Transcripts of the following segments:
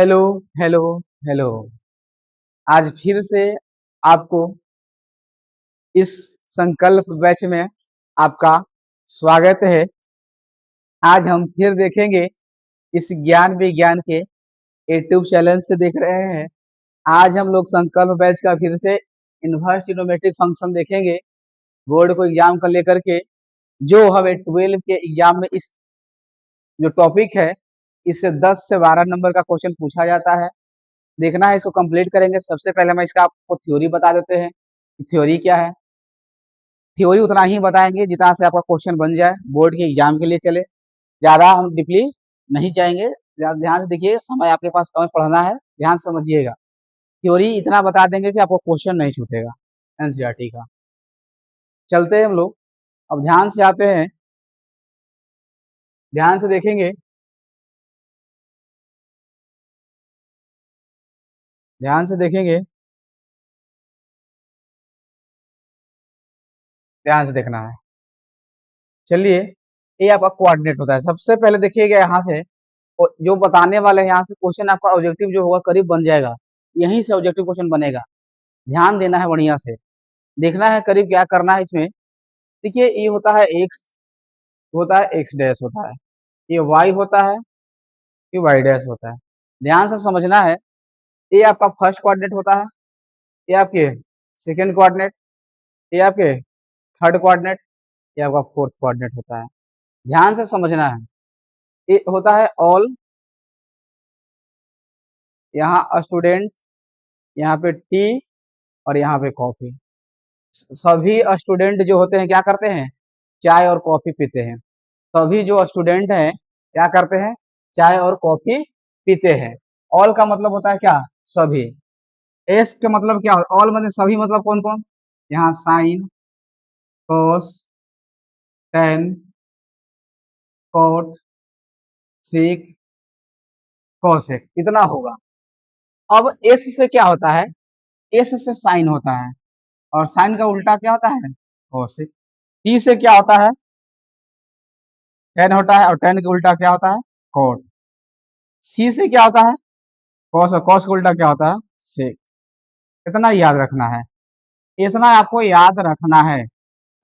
Hello, hello, hello. आज फिर से आपको इस संकल्प बैच में आपका स्वागत है। आज हम फिर देखेंगे इस ज्ञान विज्ञान के यूट्यूब चैनल से देख रहे हैं। आज हम लोग संकल्प बैच का फिर से इनवर्स ट्रिग्नोमेट्रिक फंक्शन देखेंगे बोर्ड को एग्जाम का लेकर के, जो हमें 12 के एग्जाम में इस जो टॉपिक है इससे 10 से 12 नंबर का क्वेश्चन पूछा जाता है। देखना है, इसको कंप्लीट करेंगे। सबसे पहले मैं इसका आपको थ्योरी बता देते हैं कि थ्योरी क्या है। थ्योरी उतना ही बताएंगे जितना से आपका क्वेश्चन बन जाए, बोर्ड के एग्जाम के लिए चले। ज्यादा हम डीपली नहीं जाएंगे। ध्यान से देखिए, समय आपके पास कम पढ़ना है, ध्यान से समझिएगा। थ्योरी इतना बता देंगे कि आपको क्वेश्चन नहीं छूटेगा एनसीईआरटी का। चलते हैं हम लोग, अब ध्यान से आते हैं, ध्यान से देखेंगे, ध्यान से देखेंगे, ध्यान से देखना है। चलिए, ये आपका कोऑर्डिनेट होता है। सबसे पहले देखिएगा यहाँ से, और जो बताने वाले हैं यहाँ से क्वेश्चन आपका ऑब्जेक्टिव जो होगा करीब बन जाएगा। यहीं से ऑब्जेक्टिव क्वेश्चन बनेगा। ध्यान देना है, बढ़िया से देखना है करीब क्या करना है इसमें। देखिए, ये होता है एक्स, होता है एक्स डैश होता है, ये वाई होता है, ये वाई डैश होता है। ध्यान से समझना है। ये आपका फर्स्ट कोऑर्डिनेट होता है, ये आपके सेकंड कोऑर्डिनेट, ये आपके थर्ड कोऑर्डिनेट, ये आपका फोर्थ कोऑर्डिनेट होता है। ध्यान से समझना है। ये होता है ऑल, यहाँ स्टूडेंट, यहाँ पे टी और यहाँ पे कॉफी। सभी स्टूडेंट जो होते हैं क्या करते हैं, चाय और कॉफी पीते हैं। सभी जो स्टूडेंट हैं क्या करते हैं, चाय और कॉफी पीते हैं। ऑल का मतलब होता है क्या, सभी। एस का मतलब क्या, ऑल मतलब सभी, मतलब कौन कौन, यहाँ साइन, कोस, टेन, कोट, सीक, कोसेक, इतना होगा। अब एस से क्या होता है, एस से साइन होता है, और साइन का उल्टा क्या होता है, कोसेक। टी से क्या होता है, टेन होता है, और टेन का उल्टा क्या होता है, कोट। सी से क्या होता है, कॉस, और कॉस का उल्टा क्या होता है, सेक। इतना याद रखना है, इतना आपको याद रखना है।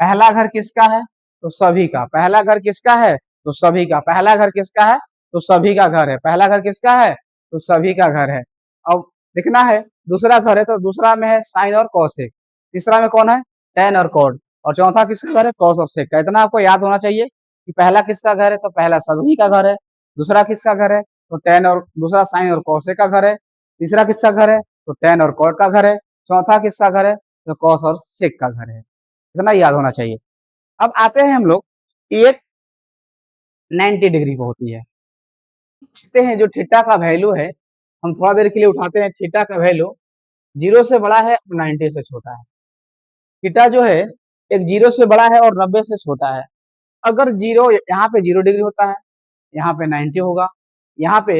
पहला घर किसका है, तो सभी का। पहला घर किसका है, तो सभी का। पहला घर किसका है, तो सभी का घर है। पहला घर किसका है, तो सभी का घर है। अब देखना है, दूसरा घर है तो दूसरा में है साइन और कॉसेक। तीसरा में कौन है, टेन और कॉड। और चौथा किसका घर है, कॉस और सेक का। इतना आपको याद होना चाहिए कि पहला किसका घर है, तो पहला सभी का घर है। दूसरा किसका घर है, तो टेन और दूसरा साइन और कॉसेक का घर है। तीसरा किसका घर है, तो टेन और कॉड का घर है। चौथा किसका घर है, तो कॉस और सेक का घर है। इतना याद होना चाहिए। अब आते हैं हम लोग, एक 90 डिग्री पे होती है। देखते हैं जो थीटा का वैल्यू है, हम थोड़ा देर के लिए उठाते हैं। थीटा का वैल्यू 0 से बड़ा है और 90 से छोटा है। थीटा जो है एक 0 से बड़ा है और 90 से छोटा है। अगर जीरो, यहाँ पे 0 डिग्री होता है, यहाँ पे 90 होगा, यहाँ पे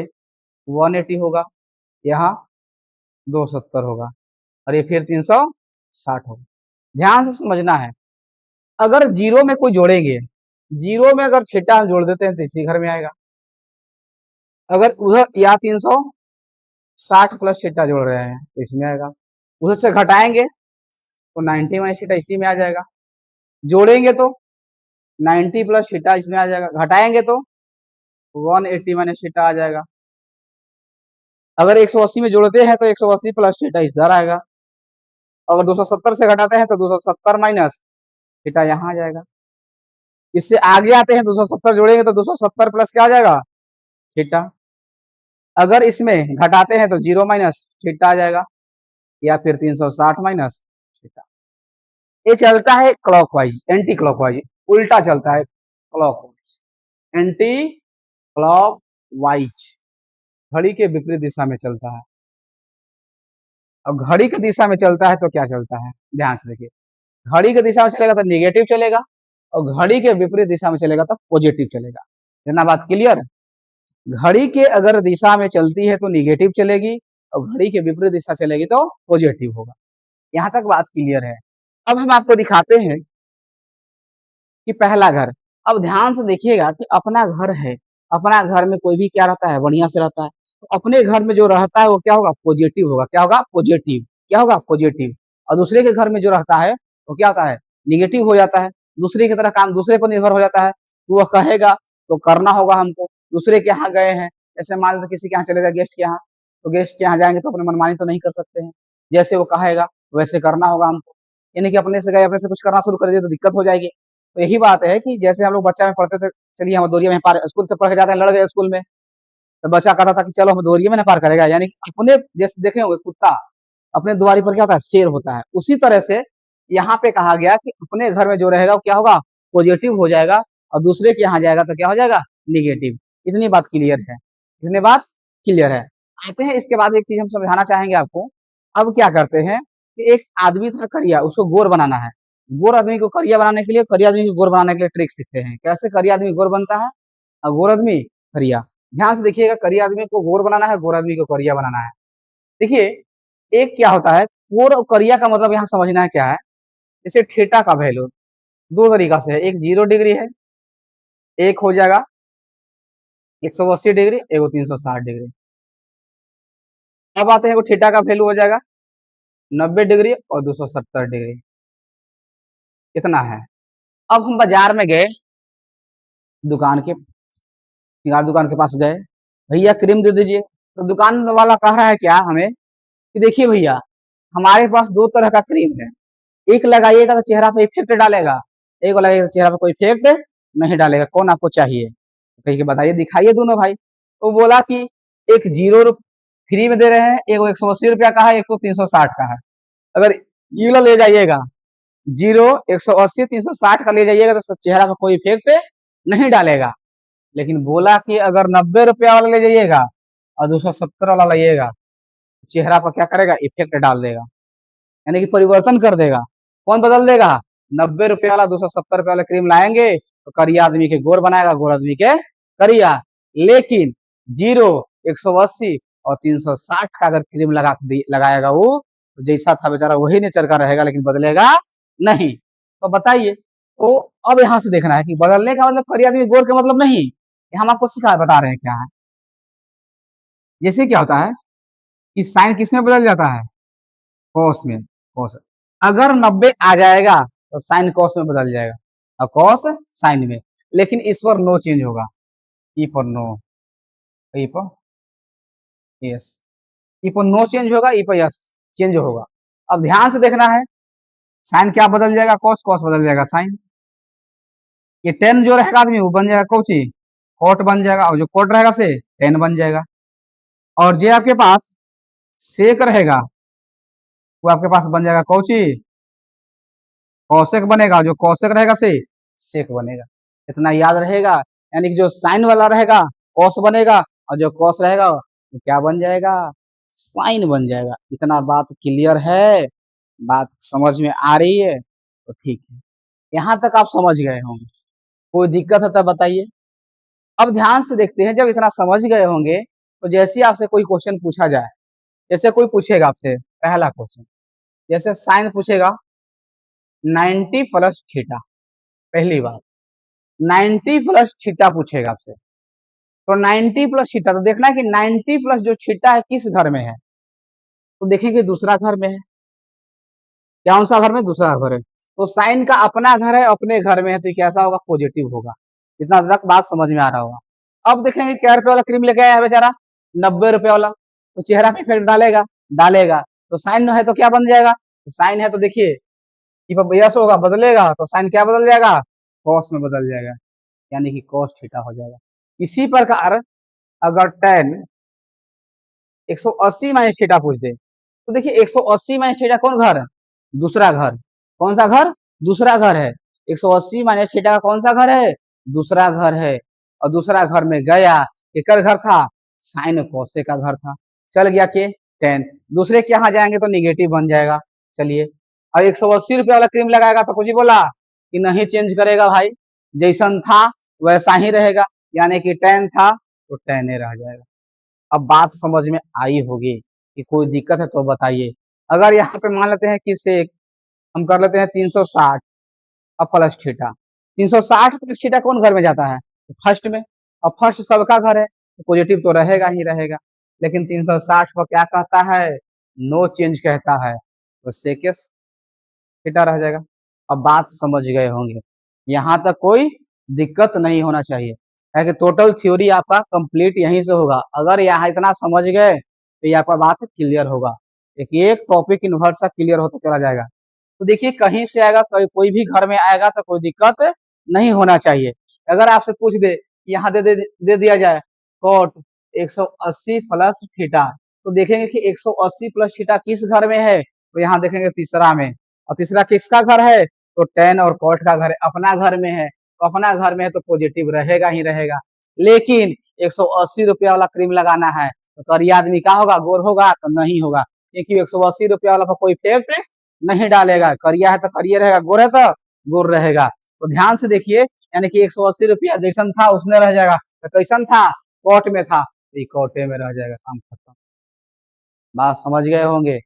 180 होगा, यहाँ 270 होगा, और ये फिर 360 होगा। ध्यान से समझना है। अगर जीरो में कोई जोड़ेंगे, जीरो में अगर थीटा हम जोड़ देते हैं तो इसी घर में आएगा। अगर उधर या 360 प्लस थीटा जोड़ रहे हैं तो इसमें आएगा। उधर से घटाएंगे तो 90 माइनस थीटा इसी में आ जाएगा। जोड़ेंगे तो 90 प्लस थीटा इसमें आ जाएगा, घटाएंगे तो 180 माइनस थीटा आ जाएगा। अगर 180 में जोड़ते हैं तो 180 प्लस थीटा इधर आएगा। अगर 270 से घटाते हैं तो 270 माइनस थीटा यहाँ आ जाएगा। इससे आगे आते हैं, 270 जोड़ेंगे तो 270 प्लस क्या आ जाएगा, थीटा। अगर इसमें घटाते हैं तो 0 माइनस थीटा आ जाएगा, या फिर 360 माइनस थीटा। ये चलता है क्लॉकवाइज, एंटी क्लॉकवाइज, उल्टा चलता है क्लॉकवाइज, एंटी क्लॉकवाइज, घड़ी के विपरीत दिशा में चलता है। और घड़ी की दिशा में चलता है तो क्या चलता है, ध्यान से देखिए। घड़ी की दिशा में चलेगा तो नेगेटिव चलेगा, और घड़ी के विपरीत दिशा में चलेगा तो पॉजिटिव चलेगा। इतना बात क्लियर। घड़ी के अगर दिशा में चलती है तो निगेटिव चलेगी, और घड़ी के विपरीत दिशा चलेगी तो पॉजिटिव होगा। यहाँ तक बात क्लियर है। अब हम आपको दिखाते हैं कि पहला घर। अब ध्यान से देखिएगा कि अपना घर है, अपना घर में कोई भी क्या रहता है, बढ़िया से रहता है। अपने घर में जो रहता है वो क्या होगा, पॉजिटिव होगा। क्या होगा, पॉजिटिव। क्या होगा, पॉजिटिव। और दूसरे के घर में जो रहता है वो क्या होता है, निगेटिव हो जाता है। दूसरे की तरह काम दूसरे पर निर्भर हो जाता है, तो वह कहेगा तो करना होगा हमको। दूसरे के यहाँ गए हैं, जैसे मान लो किसी के यहाँ चले गए गेस्ट के यहाँ, तो गेस्ट के यहाँ जाएंगे तो अपने मनमानी तो नहीं कर सकते हैं, जैसे वो कहेगा वैसे करना होगा हमको। यानी कि अपने से गए, अपने से कुछ करना शुरू कर दिया तो दिक्कत हो जाएगी। तो यही बात है कि जैसे हम लोग बच्चा में पढ़ते थे, चलिए हम दोरिया में पार, स्कूल से पढ़ के जाते हैं, लड़ गए स्कूल में, तो बच्चा कहता था कि चलो हम दोरिया में ना पार करेगा, यानी कि अपने जैसे देखे होंगे कुत्ता अपने द्वारी पर क्या होता है, शेर होता है। उसी तरह से यहाँ पे कहा गया कि अपने घर में जो रहेगा वो क्या होगा, पॉजिटिव हो जाएगा, और दूसरे के यहाँ जाएगा तो क्या हो जाएगा, निगेटिव। इतनी बात क्लियर है, इतनी बात क्लियर है। आते हैं इसके बाद एक चीज हम समझाना चाहेंगे आपको। अब क्या करते हैं कि एक आदमी था करिया, उसको गोर बनाना है। गोर आदमी को करिया बनाने के लिए, करिया आदमी को गोर बनाने के लिए ट्रिक सीखते हैं, कैसे करिया आदमी गोर बनता है और गोर आदमी करिया। ध्यान से देखिएगा, करिया आदमी को गोर बनाना है, गोर आदमी को करिया बनाना है। देखिए, एक क्या होता है, गोर और करिया का मतलब यहाँ समझना है क्या है। जैसे थीटा का वैल्यू दो तरीका से है, एक 0 डिग्री है, एक हो जाएगा 180 डिग्री, एक 360 डिग्री। अब आते हैं थीटा का वैल्यू हो जाएगा 90 डिग्री और 270 डिग्री। कितना है। अब हम बाजार में गए, दुकान के सिंगार दुकान के पास गए, भैया क्रीम दे दीजिए। तो दुकान वाला कह रहा है क्या हमें कि देखिए भैया, हमारे पास दो तरह का क्रीम है, एक लगाइएगा तो चेहरा पे इफेक्ट डालेगा, एक लगाइएगा तो चेहरा पे कोई इफेक्ट नहीं डालेगा, कौन आपको चाहिए। कहीं के बताइए, दिखाइए दोनों भाई। तो बोला कि एक 0 फ्री में दे रहे हैं, एक 180 रुपया का है, एक 360 का है। अगर ये वाला ले जाइएगा 0, 180, 360 का ले जाइएगा तो चेहरा पे कोई इफेक्ट नहीं डालेगा। लेकिन बोला कि अगर 90 रुपया वाला ले जाइएगा और 270 वाला लाइएगा, चेहरा पर क्या करेगा, इफेक्ट डाल देगा, यानी कि परिवर्तन कर देगा। कौन बदल देगा, 90 रुपये वाला 270 रुपये वाला क्रीम लाएंगे तो करिया आदमी के गोर बनाएगा, गोर आदमी के करिया। लेकिन 0, 180 और 360 का अगर क्रीम लगाएगा वो, तो जैसा था बेचारा वही नेचर का रहेगा, लेकिन बदलेगा नहीं। तो बताइए, तो अब यहाँ से देखना है कि बदलने का मतलब करिया आदमी गोर का मतलब नहीं, हम आपको सिखा बता रहे हैं क्या है। जैसे क्या होता है कि साइन किस में बदल जाता है, कॉस में। कॉस अगर 90 आ जाएगा तो साइन कॉस में बदल जाएगा, और कॉस साइन में। लेकिन इस पर नो चेंज होगा, ई पर नो, ई पर यस, ई पर नो चेंज होगा, ई पर यस चेंज होगा। अब ध्यान से देखना है, साइन क्या बदल जाएगा, कॉस, कॉस बदल जाएगा साइन। ये टेन जो रहेगा आदमी वो बन जाएगा कोची, कॉट बन जाएगा, और जो कॉट रहेगा से टेन बन जाएगा। और जो आपके पास सेक रहेगा वो आपके पास बन जाएगा कोची, कौशक बनेगा, जो कौशक रहेगा से सेक बनेगा। इतना याद रहेगा, यानी कि जो साइन वाला रहेगा कॉस बनेगा, और जो कॉस रहेगा वो क्या बन जाएगा, साइन बन जाएगा। इतना बात क्लियर है, बात समझ में आ रही है तो ठीक है, यहाँ तक आप समझ गए होंगे। कोई दिक्कत है तब बताइए। अब ध्यान से देखते हैं, जब इतना समझ गए होंगे तो जैसे आपसे कोई क्वेश्चन पूछा जाए, जैसे कोई पूछेगा आपसे पहला क्वेश्चन, जैसे साइन पूछेगा 90 प्लस थीटा, पहली बात 90 प्लस थीटा पूछेगा आपसे, तो 90 प्लस थीटा, तो देखना है कि 90 प्लस जो थीटा है किस घर में है, तो देखेंगे दूसरा घर में है। कौन सा घर में, दूसरा घर है। तो साइन का अपना घर है, अपने घर में है, तो कैसा होगा, पॉजिटिव होगा। इतना तक बात समझ में आ रहा होगा। अब देखेंगे क्या रुपए वाला क्रीम लेके आया है बेचारा, 90 रुपए वाला, तो चेहरा पे इफेक्ट डालेगा, डालेगा तो साइन है तो क्या बन जाएगा, तो साइन है तो देखिए यस होगा, बदलेगा तो साइन क्या बदल जाएगा, कॉस में बदल जाएगा, यानी कि कॉस थीटा हो जाएगा। इसी प्रकार अगर टेन 180 माइनस थीटा पूछ दे, तो देखिए 180 माइनस थीटा कौन घर है, दूसरा घर। कौन सा घर, दूसरा घर है। 180 माइनस थीटा का कौन सा घर है, दूसरा घर है। और दूसरा घर में गया, किसका घर था, साइन कॉसे का घर था। चल गया के 10, दूसरे के यहाँ जाएंगे तो निगेटिव बन जाएगा। चलिए, और 180 रुपये वाला क्रीम लगाएगा तो कुछ ही बोला कि नहीं चेंज करेगा भाई, जैसन था वैसा ही रहेगा, यानी कि 10 था तो 10 ही रह जाएगा। अब बात समझ में आई होगी, कि कोई दिक्कत है तो बताइए। अगर यहाँ पे मान लेते हैं कि से हम कर लेते हैं 360 अब प्लस थीटा, 360 प्लस थीटा कौन घर में जाता है, फर्स्ट में। अब फर्स्ट सबका घर है तो पॉजिटिव तो रहेगा ही रहेगा। लेकिन 360 को क्या कहता है, नो चेंज कहता है, तो सेक थीटा रह जाएगा। अब बात समझ गए होंगे, यहाँ तक कोई दिक्कत नहीं होना चाहिए, है कि टोटल थ्योरी आपका कंप्लीट यहीं से होगा। अगर यहाँ इतना समझ गए तो ये आपका बात क्लियर होगा, एक एक टॉपिक इनवर्स का क्लियर होता चला जाएगा। तो देखिए कहीं से आएगा, कोई भी घर में आएगा तो कोई दिक्कत नहीं होना चाहिए। अगर आपसे पूछ दे, यहाँ दे दिया जाए कॉट 180 प्लस थीटा, तो देखेंगे कि 180 प्लस थीटा किस घर में है, तो यहाँ देखेंगे तीसरा में, और तीसरा किसका घर है, तो टेन और कॉट का घर है, अपना घर में है, तो अपना घर में है तो पॉजिटिव रहेगा ही रहेगा। लेकिन 180 रुपया वाला क्रीम लगाना है तो करिया आदमी का होगा, गोर होगा तो नहीं होगा, क्योंकि 180 रुपया वाला पर कोई इफेक्ट नहीं डालेगा, करिया है तो करिया रहेगा, गोर है तो गोर रहेगा। तो ध्यान से देखिए, यानी कि 180 रुपया जैसन था उसने रह जाएगा, तो कैसन था, कॉट में था, तो कॉटे में रह जाएगा, काम खत्म। बात समझ गए होंगे,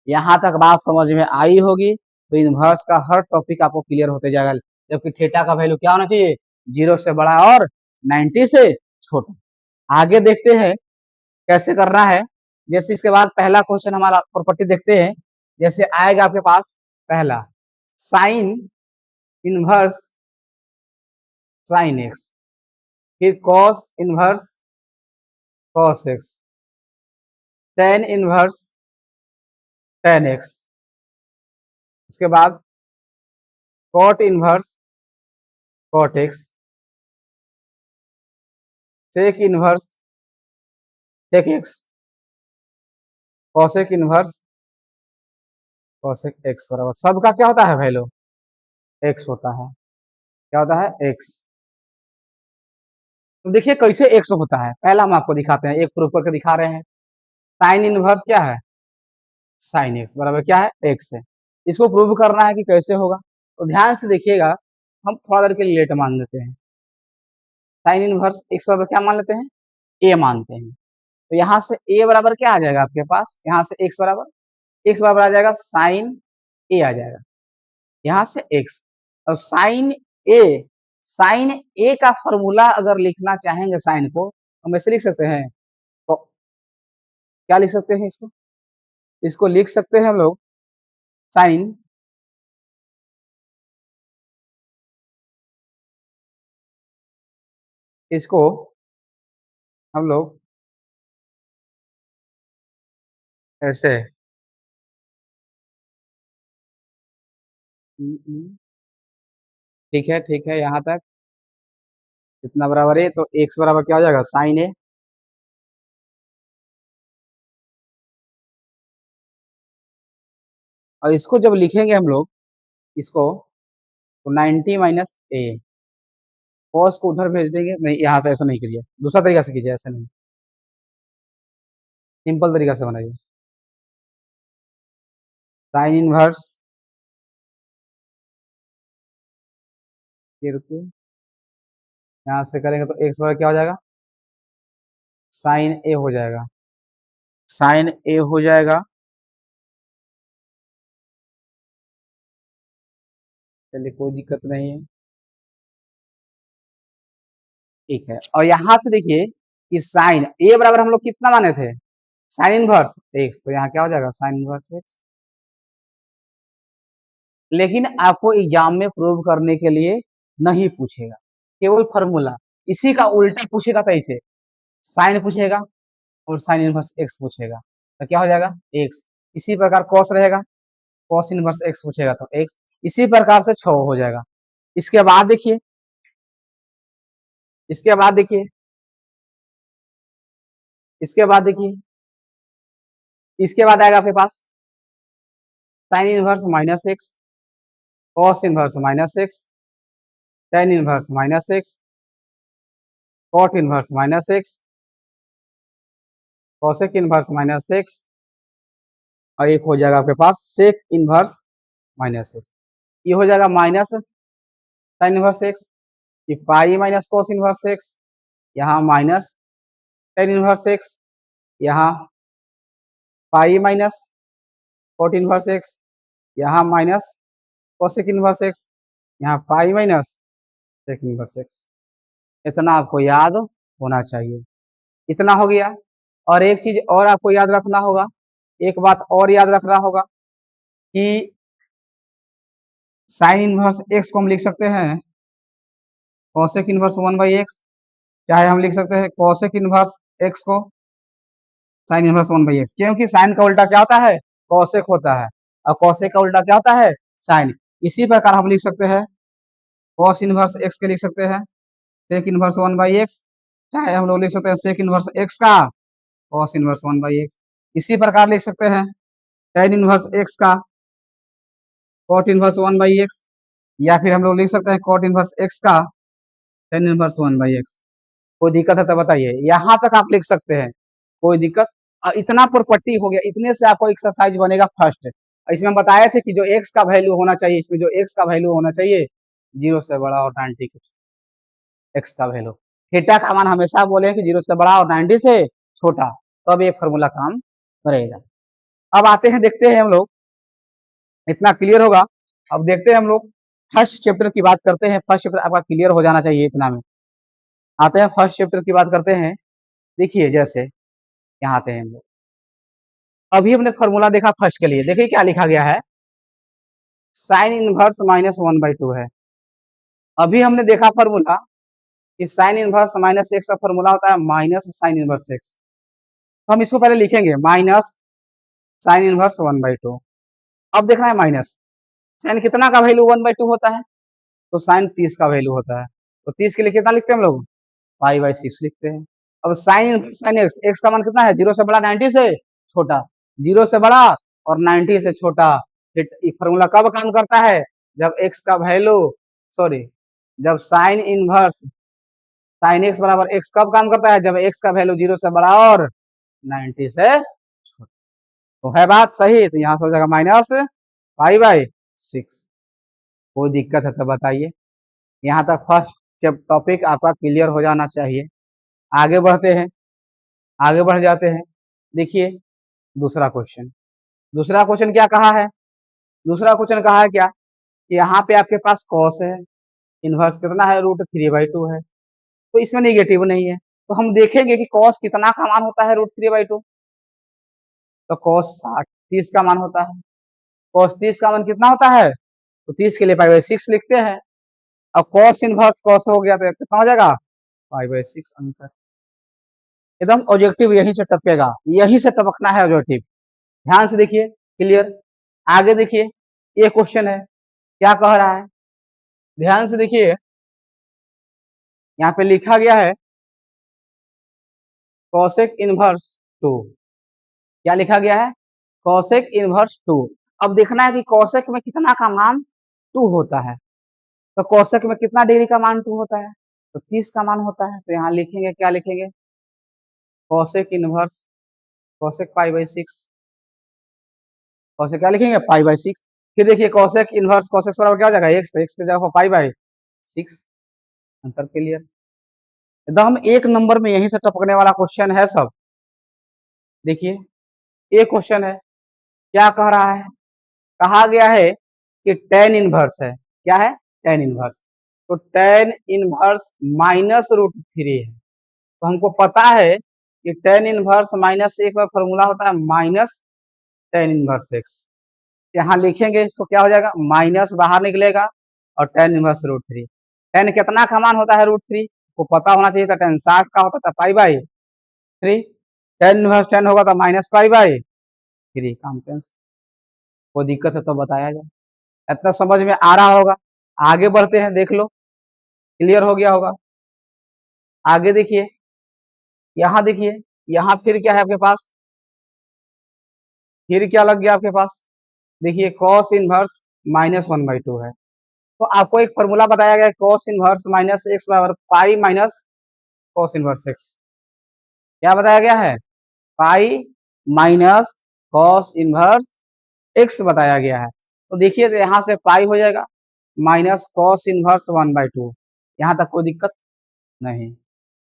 यहाँ तक बात समझ में आई होगी, तो इनवर्स का हर टॉपिक आपको क्लियर होते जाएगा। जबकि थीटा का वैल्यू क्या होना चाहिए, 0 से बड़ा और 90 से छोटा। आगे देखते हैं कैसे करना है। जैसे इसके बाद पहला क्वेश्चन हमारा प्रॉपर्टी देखते हैं। जैसे आएगा आपके पास पहला साइन इनवर्स साइन एक्स, फिर cos inverse cos x, tan inverse tan x, उसके बाद cot inverse cot x, sec inverse sec x, cosec inverse cosec x बराबर सबका क्या होता है वैल्यू, एक्स होता है। क्या होता है, एक्स। तो देखिए कैसे एक्स होता है, पहला हम आपको दिखाते हैं, एक प्रूफ करके दिखा रहे हैं। साइन इनवर्स क्या है, साइन एक्स बराबर क्या है, एक्स है। इसको प्रूव करना है कि कैसे होगा, तो ध्यान से देखिएगा, हम थोड़ा देर के लिए लेट मान लेते हैं। साइन इनवर्स एक्स बराबर क्या मान लेते हैं, ए मानते हैं। तो यहाँ से ए बराबर क्या आ जाएगा आपके पास, यहाँ से एक्स बराबर आ जाएगा साइन ए आ जाएगा, यहाँ से एक्स। और साइन ए का फॉर्मूला अगर लिखना चाहेंगे साइन को, हम ऐसे लिख सकते हैं, तो क्या लिख सकते हैं इसको, इसको लिख सकते हैं हम लोग साइन इसको हम लोग ऐसे, ठीक है यहाँ तक इतना बराबर है, तो एक्स बराबर क्या हो जाएगा, साइन ए। और इसको जब लिखेंगे हम लोग इसको, तो 90 माइनस ए, कॉस को उधर भेज देंगे, नहीं यहाँ से ऐसा नहीं कीजिए, दूसरा तरीका से कीजिए, ऐसा नहीं, सिंपल तरीका से बनाइए। साइन इनवर्स फिर यहाँ से करेंगे तो एक्स बराबर क्या हो जाएगा, साइन ए हो जाएगा, साइन ए हो जाएगा। चलिए कोई दिक्कत नहीं है, ठीक है। और यहाँ से देखिए कि साइन ए बराबर हम लोग कितना माने थे, साइन इनवर्स एक्स, तो यहाँ क्या हो जाएगा, साइन इनवर्स एक्स। लेकिन आपको एग्जाम में प्रूव करने के लिए नहीं पूछेगा, केवल फॉर्मूला, इसी का उल्टा पूछेगा तो ऐसे साइन पूछेगा और साइन इनवर्स एक्स पूछेगा, तो क्या हो जाएगा, एक्स। इसी प्रकार कॉस रहेगा, कॉस इनवर्स एक्स पूछेगा तो एक्स, इसी प्रकार से 6 हो जाएगा। इसके बाद देखिए, इसके बाद देखिए, इसके बाद देखिए, इसके बाद आएगा आपके पास sine inverse minus x, cos inverse minus x, tan inverse minus x, cot inverse minus x, cosec inverse minus x, और एक हो जाएगा आपके पास सेक इनवर्स माइनस एक्स। ये हो जाएगा माइनस साइन इनवर्स एक्स, ये pi minus cos inverse x, यहाँ माइनस टेन इनवर्स एक्स, यहाँ pi minus cot inverse x, यहाँ माइनस कोसेक इनवर्स एक्स, यहाँ pi minus sec inverse x. इतना आपको याद होना चाहिए। इतना हो गया। और एक चीज और आपको याद रखना होगा, एक बात और याद रखना होगा कि साइन इनवर्स एक्स को हम लिख सकते हैं कॉसेक इनवर्स 1/x, चाहे हम लिख सकते हैं कॉसेक इनवर्स एक्स को साइन इनवर्स 1/x, क्योंकि साइन का उल्टा क्या होता है, कॉसेक होता है, और कॉसेक का उल्टा क्या होता है, साइन। इसी प्रकार हम लिख सकते हैं कॉस इनवर्स एक्स के लिख सकते हैं सेक इनवर्स 1/x, चाहे हम लोग लिख सकते हैं सेक इनवर्स एक्स का कॉस इनवर्स 1/x। इसी प्रकार लिख सकते हैं टेन इनवर्स एक्स का कॉट इनवर्स 1/x, या फिर हम लोग लिख सकते हैं कॉट इनवर्स एक्स का टेन इनवर्स 1/x। कोई दिक्कत है तो बताइए, यहाँ तक आप लिख सकते हैं, कोई दिक्कत? इतना प्रॉपर्टी हो गया, इतने से आपको एक्सरसाइज बनेगा फर्स्ट। इसमें बताए थे कि जो एक्स का वैल्यू होना चाहिए, इसमें जो एक्स का वैल्यू होना चाहिए 0 से बड़ा और 90 कुछ एक्स का वैल्यू, थीटा का मान हमेशा बोले कि 0 से बड़ा और 90 से छोटा, तब ये फॉर्मूला काम करेगा। अब आते हैं, देखते हैं हम लोग, इतना क्लियर होगा। अब देखते हैं हम लोग फर्स्ट चैप्टर की बात करते हैं। फर्स्ट चैप्टर आपका क्लियर हो जाना चाहिए इतना में। आते हैं फर्स्ट चैप्टर की बात करते हैं। देखिए जैसे यहाँ आते हैं हम लोग, अभी हमने फॉर्मूला देखा फर्स्ट के लिए, देखिए क्या लिखा गया है, साइन इनवर्स -1/2 है। अभी हमने देखा फॉर्मूला कि साइन इनवर्स माइनस एक्स का फॉर्मूला होता है माइनस साइन इनवर्स एक्स, तो हम इसको पहले लिखेंगे माइनस साइन इनवर्स 1/2। अब देखना है माइनस साइन कितना का वैल्यू 1/2 होता है, तो साइन 30 का वैल्यू होता है, तो 30 के लिए कितना लिखते हैं हम लोग, पाई/6 लिखते हैं। अब साइन साइन एक्स, एक्स का मान कितना है, 0 से बड़ा 90 से छोटा, 0 से बड़ा और 90 से छोटा। फिर फॉर्मूला कब काम करता है, जब एक्स का वैल्यू, सॉरी, जब साइन इनवर्स साइन एक्स बराबर एक्स कब काम करता है, जब एक्स का वैल्यू 0 से बड़ा और 90 से छोटा। तो है बात सही, तो यहाँ से हो जाएगा -पाई/6। कोई दिक्कत है तो बताइए। यहाँ तक फर्स्ट जब टॉपिक आपका क्लियर हो जाना चाहिए। आगे बढ़ते हैं, आगे बढ़ जाते हैं। देखिए दूसरा क्वेश्चन, दूसरा क्वेश्चन क्या कहा है, दूसरा क्वेश्चन कहा है क्या, यहाँ पे आपके पास कॉस है, इनवर्स कितना है, √3/2 है, तो इसमें निगेटिव नहीं है, तो हम देखेंगे कि कॉस कितना का मान होता है √3/2, तो कॉस 30 का मान होता है। कॉस 30 का मान कितना होता है, तो 30 के लिए पाई/6 लिखते हैं। अब कॉस इनवर्स कॉस हो गया तो कितना हो जाएगा, पाई/6 आंसर। एकदम ऑब्जेक्टिव यहीं से टपकेगा, यहीं से टपकना है ऑब्जेक्टिव। ध्यान से देखिए, क्लियर। आगे देखिए, ये क्वेश्चन है, क्या कह रहा है, ध्यान से देखिए, यहाँ पे लिखा गया है कॉसेक इनवर्स 2, क्या लिखा गया है, कॉसेक इनवर्स 2। अब देखना है कि कॉसेक में कितना का मान 2 होता है, तो कॉसेक में कितना डिग्री का मान 2 होता है, तो 30 का मान होता है। तो यहाँ लिखेंगे, क्या लिखेंगे, कॉसेक इनवर्स कॉसेक पाई/6, कॉसेक क्या लिखेंगे, पाई/6। फिर देखिए कॉसेक इनवर्स कॉसेक बराबर क्या हो जाएगा, एक्स, तो एक्स की जगह पाई/6, आंसर क्लियर। एकदम एक नंबर में यहीं से टपकने वाला क्वेश्चन है सब। देखिए एक क्वेश्चन है, क्या कह रहा है, कहा गया है कि टेन इनवर्स है, क्या है, टेन इनवर्स, तो टेन इनवर्स -√3 है, तो हमको पता है कि टेन इनवर्स -x का फॉर्मूला होता है माइनस टेन इनवर्स x। यहाँ लिखेंगे इसको, क्या हो जाएगा, माइनस बाहर निकलेगा और टेन इनवर्स √3। टेन कितना का मान होता है, √3 को पता होना चाहिए था, टेन 60 का होता था पाई/3, टेन इनवर्स 10 होगा तो -पाई/3, काम कैंसिल। कोई दिक्कत है तो बताया जाए, इतना समझ में आ रहा होगा। आगे बढ़ते हैं, देख लो क्लियर हो गया होगा। आगे देखिए, यहाँ देखिए, यहाँ फिर क्या है आपके पास, फिर क्या लग गया आपके पास, देखिए कॉस इनवर्स -1/2 है, तो आपको एक फॉर्मूला बताया गया है कॉस इनवर्स -x बराबर पाई माइनस कॉस इनवर्स x। क्या बताया गया है, पाई माइनस कॉस इनवर्स x बताया गया है। तो देखिए, तो यहाँ से पाई हो जाएगा माइनस कॉस इनवर्स 1/2, यहाँ तक कोई दिक्कत नहीं।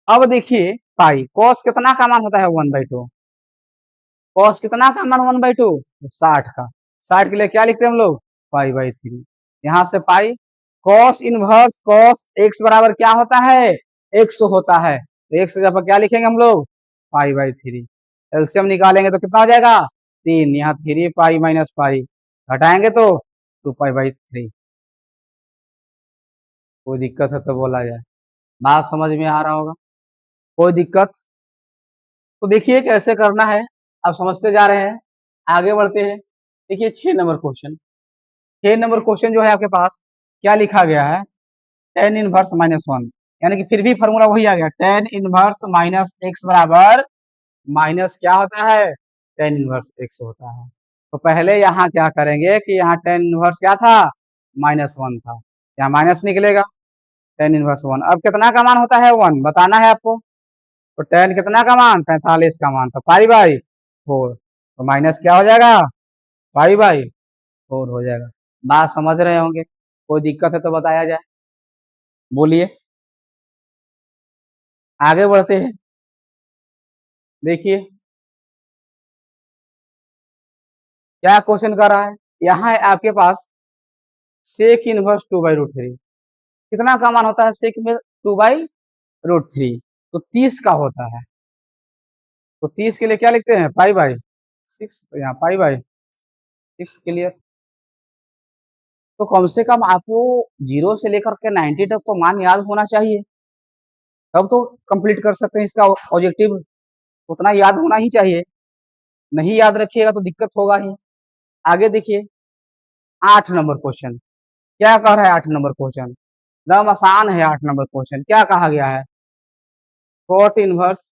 अब देखिए पाई, कॉस कितना का मान होता है 1/2, कॉस कितना का मान 1/2, 60 का, 60 के लिए क्या लिखते हैं हम लोग, पाई/3, यहाँ से pi cos inverse cos x बराबर क्या होता है, 100 होता है, तो एक्स जगह पर क्या लिखेंगे हम लोग, पाई/3। एलसीएम निकालेंगे तो कितना हो जाएगा 3, यहाँ 3 पाई माइनस पाई, घटाएंगे तो 2 पाई बाई 3। कोई दिक्कत है तो बोला जाए। बात समझ में आ रहा होगा, कोई दिक्कत? तो देखिए कैसे करना है, अब समझते जा रहे हैं, आगे बढ़ते हैं। देखिए 6 नंबर क्वेश्चन, 6 नंबर क्वेश्चन जो है आपके पास क्या लिखा गया है, टेन इनवर्स माइनस वन, यानी कि फिर भी फॉर्मूला वही आ गया, टेन इनवर्स माइनस एक्स बराबर माइनस क्या होता है, टेन इनवर्स एक्स होता है। तो पहले यहाँ क्या करेंगे कि यहाँ टेन इनवर्स क्या था, माइनस वन था, यहाँ माइनस निकलेगा, टेन इनवर्स वन। अब कितना का मान होता है, वन बताना है आपको। तो टेन कितना का मान, 45 का मान, तो पाई बाई 4, तो माइनस क्या हो जाएगा, पाई बाई 4 हो जाएगा। बात समझ रहे होंगे, कोई दिक्कत है तो बताया जाए, बोलिए। आगे बढ़ते हैं, देखिए क्या क्वेश्चन कर रहा है। यहाँ है आपके पास सेक इनवर्स 2/√3, कितना का मान होता है सेक में 2/√3, तो 30 का होता है। तो 30 के लिए क्या लिखते हैं, पाई बाई 6, तो यहाँ पाई बाई 6 क्लियर। तो कम से कम आपको 0 से लेकर के 90 तक तो मान याद होना चाहिए, तब तो कंप्लीट कर सकते हैं इसका ऑब्जेक्टिव, उतना याद होना ही चाहिए, नहीं याद रखिएगा तो दिक्कत होगा ही। आगे देखिए 8 नंबर क्वेश्चन, क्या कह रहा है 8 नंबर क्वेश्चन, एकदम आसान है। 8 नंबर क्वेश्चन क्या कहा गया है, कॉट इनवर्स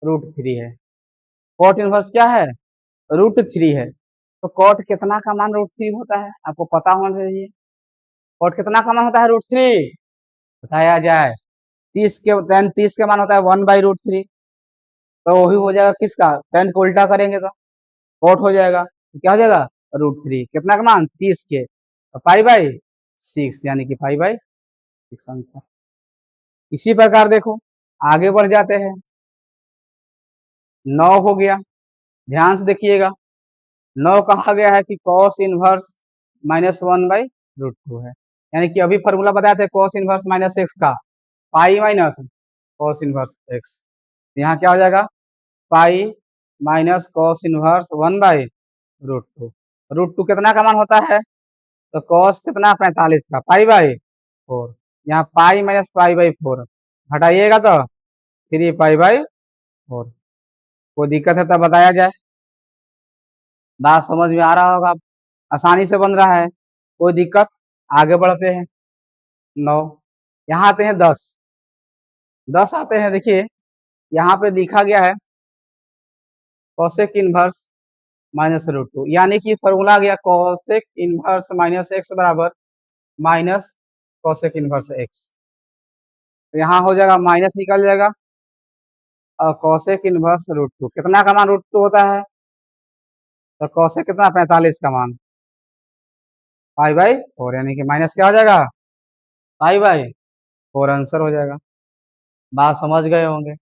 √3 है, कॉट इनवर्स क्या है, √3 है। तो कॉट कितना का मान √3 होता है, आपको पता होना चाहिए। कॉट कितना का मान होता है √3, बताया जाए। 30 के 30 के मान होता है 1/√3, तो वही हो जाएगा किसका, 10 को उल्टा करेंगे तो कॉट हो जाएगा, तो क्या हो जाएगा √3, कितना का मान 30 के, तो पाई बाई 6, यानी कि पाई बाई 6 आंसर। इसी प्रकार देखो आगे बढ़ जाते हैं, 9 हो गया, ध्यान से देखिएगा। 9 कहा गया है कि कॉस इनवर्स -1/√2 है, यानी कि अभी फॉर्मूला बताए थे कॉस इनवर्स माइनस एक्स का, पाई माइनस कॉस इनवर्स एक्स, यहाँ क्या हो जाएगा, पाई माइनस कॉस इनवर्स 1/√2। √2 कितना का मान होता है, तो कॉस कितना 45 का, पाई बाई 4, यहाँ पाई माइनस पाई बाई 4 हटाइएगा तो 3 पाई बाई 4। कोई दिक्कत है तो बताया जाए, बात समझ में आ रहा होगा, आसानी से बन रहा है, कोई दिक्कत? आगे बढ़ते हैं 9, यहाँ आते हैं 10, 10 आते हैं। देखिए यहाँ पे लिखा गया है कॉसेक इनवर्स -√2, यानी कि फॉर्मूला आ गया कॉसेक इनवर्स माइनस एक्स बराबर माइनस कॉसेक इनवर्स एक्स, तो यहाँ हो जाएगा माइनस निकल जाएगा, और कॉसेक इनवर्स √2 कितना का मान √2 होता है, तो कॉसेक कितना 45 का मान, पाई बाई 4, यानी कि माइनस क्या हो जाएगा, पाई बाई 4 आंसर हो जाएगा। बात समझ गए होंगे,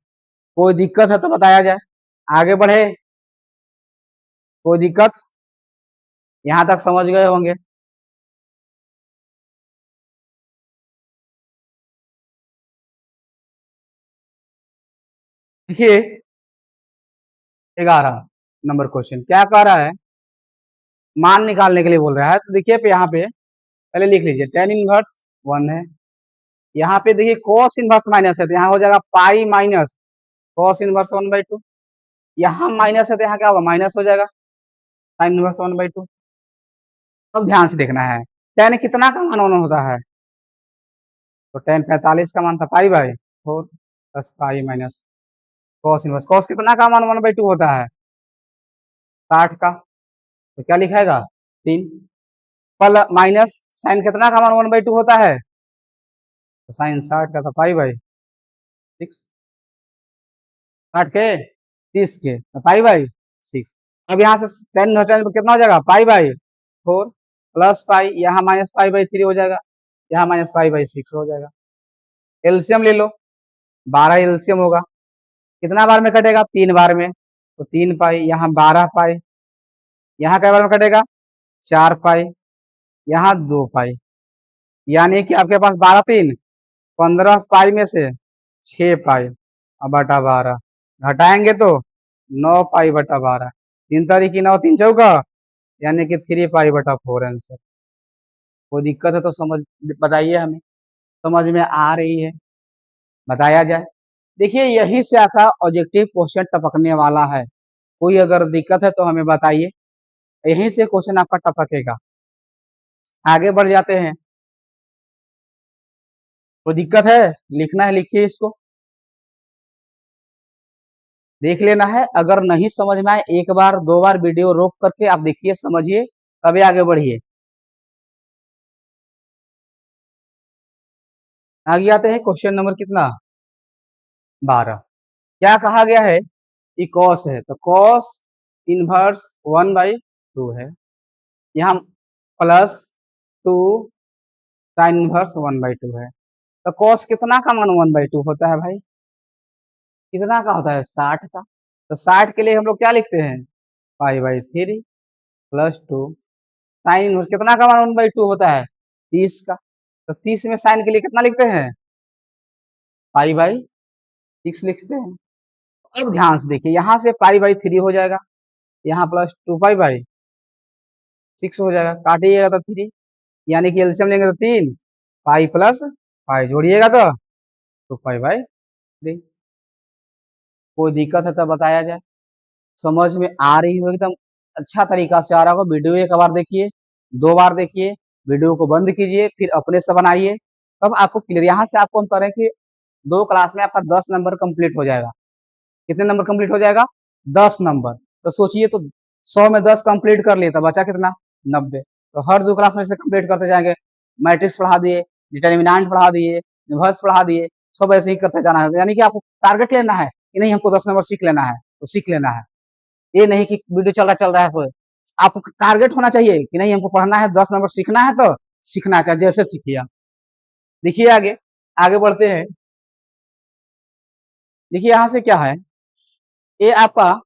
कोई दिक्कत है तो बताया जाए, आगे बढ़े, कोई दिक्कत? यहाँ तक समझ गए होंगे। देखिए 11 नंबर क्वेश्चन क्या कह रहा है, मान निकालने के लिए बोल रहा है। तो देखिए पे यहाँ पे पहले लिख लीजिए टेन इनवर्स 1 है, यहाँ पे देखिए कॉस इनवर्स माइनस है, तो यहाँ हो जाएगा पाई माइनस कॉस इनवर्स 1/2, यहाँ माइनस है तो यहाँ क्या होगा, माइनस हो जाएगा साइन इनवर्स 1/2। अब ध्यान से देखना है, टेन कितना का मान होता है, तो टेन 45 का मान था, pi by 4 plus pi minus cos inverse, cos कितना का मान 1/2 होता है, 60 का, तो क्या लिखाएगा 3, प्लस माइनस साइन कितना का मान 1/2 होता है, तो साइन 60 का था, पाई बाई 6, 60 के 30 के, तो पाई बाई 6। अब यहाँ से 10 घटाने पर कितना हो जाएगा, पाई बाई 4 प्लस पाई, यहाँ माइनस पाई बाई 3 हो जाएगा, यहाँ माइनस पाई बाई 6 हो जाएगा। एलसीएम ले लो, 12 एलसीएम होगा, कितना बार में कटेगा, 3 बार में, तो 3 पाई, यहाँ 12 पाई, यहाँ कै बार में कटेगा, 4 पाई, यहाँ 2 पाई, यानी कि आपके पास 12 3 15 पाई में से 6 पाई, अब बटा 12 घटाएंगे तो 9 पाई/12, 3 तारीख की 9, 3 चौका, यानी कि 3 पाई/4 आंसर। कोई दिक्कत है तो समझ बताइए हमें, समझ में आ रही है बताया जाए। देखिए यही से आपका ऑब्जेक्टिव क्वेश्चन टपकने वाला है। कोई अगर दिक्कत है तो हमें बताइए, यहीं से क्वेश्चन आपका टपकेगा। आगे बढ़ जाते हैं। कोई दिक्कत है, लिखना है लिखिए, इसको देख लेना है। अगर नहीं समझ में आए, एक बार दो बार वीडियो रोक करके आप देखिए, समझिए, तभी आगे बढ़िए। आगे आते हैं क्वेश्चन नंबर कितना, 12। क्या कहा गया है कि कॉस है, तो कॉस इनवर्स 1/2 है, यहाँ प्लस 2 साइन इनवर्स 1/2 है। तो कॉस कितना का मान 1/2 होता है भाई, कितना का होता है, 60 का। तो 60 के लिए हम लोग क्या लिखते हैं, पाई/3 प्लस 2 साइन इनवर्स कितना का मान 1/2 होता है, 30 का। तो 30 में साइन के लिए कितना लिखते हैं, पाई/6 लिखते हैं। अब ध्यान से देखिए, यहाँ से पाई/3 हो जाएगा, यहाँ प्लस 2 पाई/6 हो जाएगा, काटिएगा तो 3, यानी कि एलसीएम लेंगे तो 3 पाई प्लस पाई, जोड़िएगा तो 2 पाई/3। कोई दिक्कत है तो बताया जाए। समझ में आ रही हो एकदम अच्छा तरीका से आ रहा होगा। वीडियो एक बार देखिए, दो बार देखिए, वीडियो को बंद कीजिए, फिर अपने से बनाइए, तब आपको क्लियर। यहाँ से आपको हम करें कि 2 क्लास में आपका 10 नंबर कंप्लीट हो जाएगा। कितने नंबर कंप्लीट हो जाएगा, 10 नंबर। तो सोचिए, तो 100 में 10 कंप्लीट कर लिए तो बचा कितना, 90। तो हर 2 क्लास में से कंप्लीट करते जाएंगे। मैट्रिक्स पढ़ा दिए, डिटर्मिनेंट पढ़ा दिए, इनवर्स पढ़ा दिए, सब ऐसे ही करते जाना है। यानी कि आपको टारगेट लेना है कि नहीं, हमको 10 नंबर सीख लेना है, तो सीख लेना है। ये नहीं कि वीडियो चल रहा है सो आपको टारगेट होना चाहिए कि नहीं, हमको पढ़ना है, 10 नंबर सीखना है, तो सीखना चाहिए, जैसे सीखिए आप। देखिए आगे, आगे बढ़ते हैं। देखिए यहाँ से क्या है, ये आपका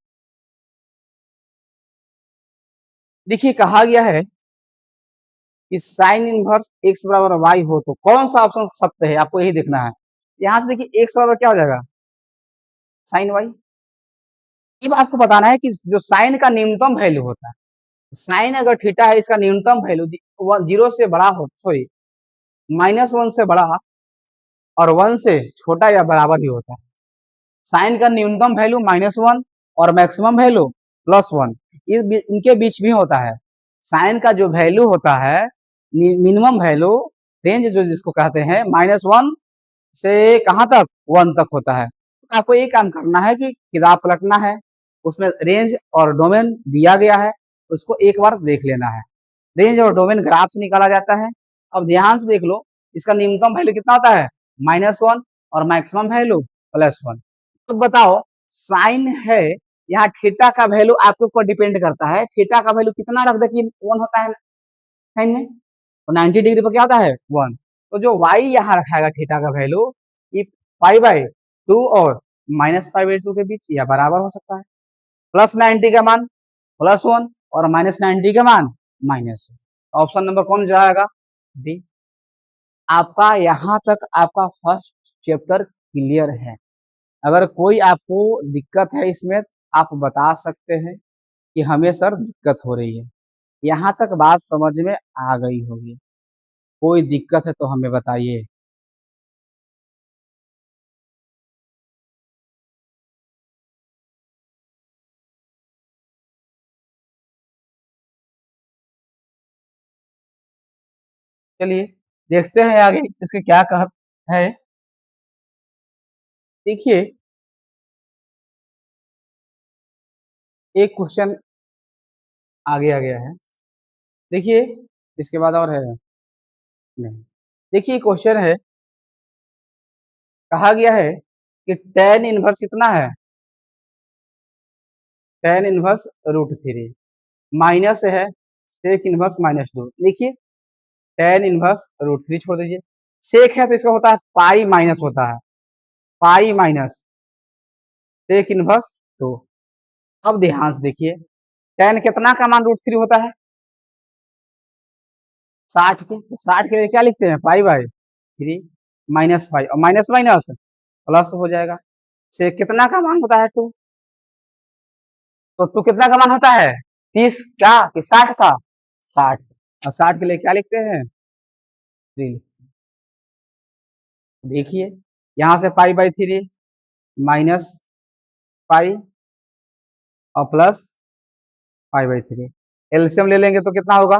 देखिए कहा गया है कि साइन इनवर्स एक्स बराबर वाई हो तो कौन सा ऑप्शन सत्य है, आपको यही देखना है। यहाँ से देखिए एक्स बराबर क्या हो जाएगा, साइन वाई। अब आपको बताना है कि जो साइन का न्यूनतम वैल्यू होता है, साइन अगर थीटा है, इसका न्यूनतम वैल्यू 0 से बड़ा हो, सॉरी -1 से बड़ा और 1 से छोटा या बराबर ही होता है। साइन का न्यूनतम वैल्यू -1 और मैक्सिमम वैल्यू +1, इनके बीच भी होता है। साइन का जो वैल्यू होता है, मिनिमम वैल्यू रेंज जो जिसको कहते हैं, -1 से कहाँ तक, 1 तक होता है। तो आपको ये काम करना है कि किताब पलटना है, उसमें रेंज और डोमेन दिया गया है, उसको एक बार देख लेना है। रेंज और डोमेन ग्राफ से निकाला जाता है। अब ध्यान से देख लो, इसका न्यूनतम वैल्यू कितना होता है, -1 और मैक्सिमम वैल्यू +1। तो बताओ, साइन है, यहाँ थीटा का वैल्यू आपके ऊपर डिपेंड करता है, थीटा का वैल्यू कितना रख दे कि 1 होता है साइन में, तो 90 डिग्री पर क्या होता है, 1। तो जो y यहाँ रखाएगा थीटा का वैल्यू, ये पाई/2 और -पाई/2 के बीच या बराबर हो सकता है। +90 का मान +1 और -90 का मान -1। ऑप्शन नंबर कौन जाएगा, बी। आपका यहाँ तक आपका फर्स्ट चैप्टर क्लियर है। अगर कोई आपको दिक्कत है इसमें, आप बता सकते हैं कि हमें सर दिक्कत हो रही है। यहाँ तक बात समझ में आ गई होगी। कोई दिक्कत है तो हमें बताइए। चलिए देखते हैं आगे इसके क्या कह है। देखिए एक क्वेश्चन आगे आ गया है। देखिए इसके बाद और है, नहीं। देखिए क्वेश्चन है, कहा गया है कि tan इनवर्स कितना है, tan इनवर्स √3 माइनस है सेक इनवर्स -2। देखिए tan इनवर्स √3 छोड़ दीजिए, सेक है तो इसका होता है पाई माइनस होता है, पाई माइनस सेक इनवर्स 2। अब ध्यान से देखिए, tan कितना का मान √3 होता है, 60 के। तो 60 के लिए क्या लिखते हैं, पाई/3 माइनस पाई, और माइनस माइनस प्लस हो जाएगा। से कितना का मान होता है, 2। तो 2 कितना का मान होता है 30 क्या कि 60 का 60 और 60 के लिए क्या लिखते हैं 3। देखिए यहाँ से पाई बाई 3 माइनस पाई और प्लस पाई बाई 3 एलसीएम ले लेंगे तो कितना होगा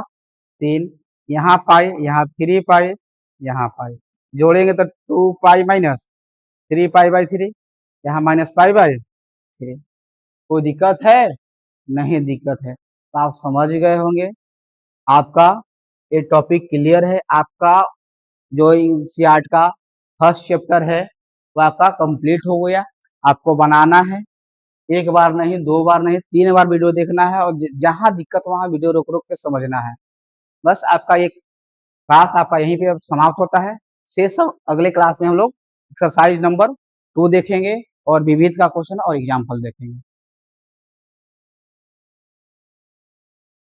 3 यहाँ पाई यहाँ 3 पाई यहाँ पाई जोड़ेंगे तो 2 पाई माइनस 3 पाई बाई 3 यहाँ माइनस पाई बाई 3। कोई दिक्कत है नहीं दिक्कत है तो आप समझ गए होंगे। आपका ये टॉपिक क्लियर है। आपका जो एनसीईआरटी का फर्स्ट चैप्टर है वो आपका कंप्लीट हो गया। आपको बनाना है एक बार नहीं 2 बार नहीं 3 बार वीडियो देखना है और जहां दिक्कत वहां वीडियो रोक रोक के समझना है। बस आपका एक क्लास आपका यहीं पे समाप्त होता है। शेष सब अगले क्लास में हम लोग एक्सरसाइज नंबर 2 देखेंगे और विविध का क्वेश्चन और एग्जाम्पल देखेंगे।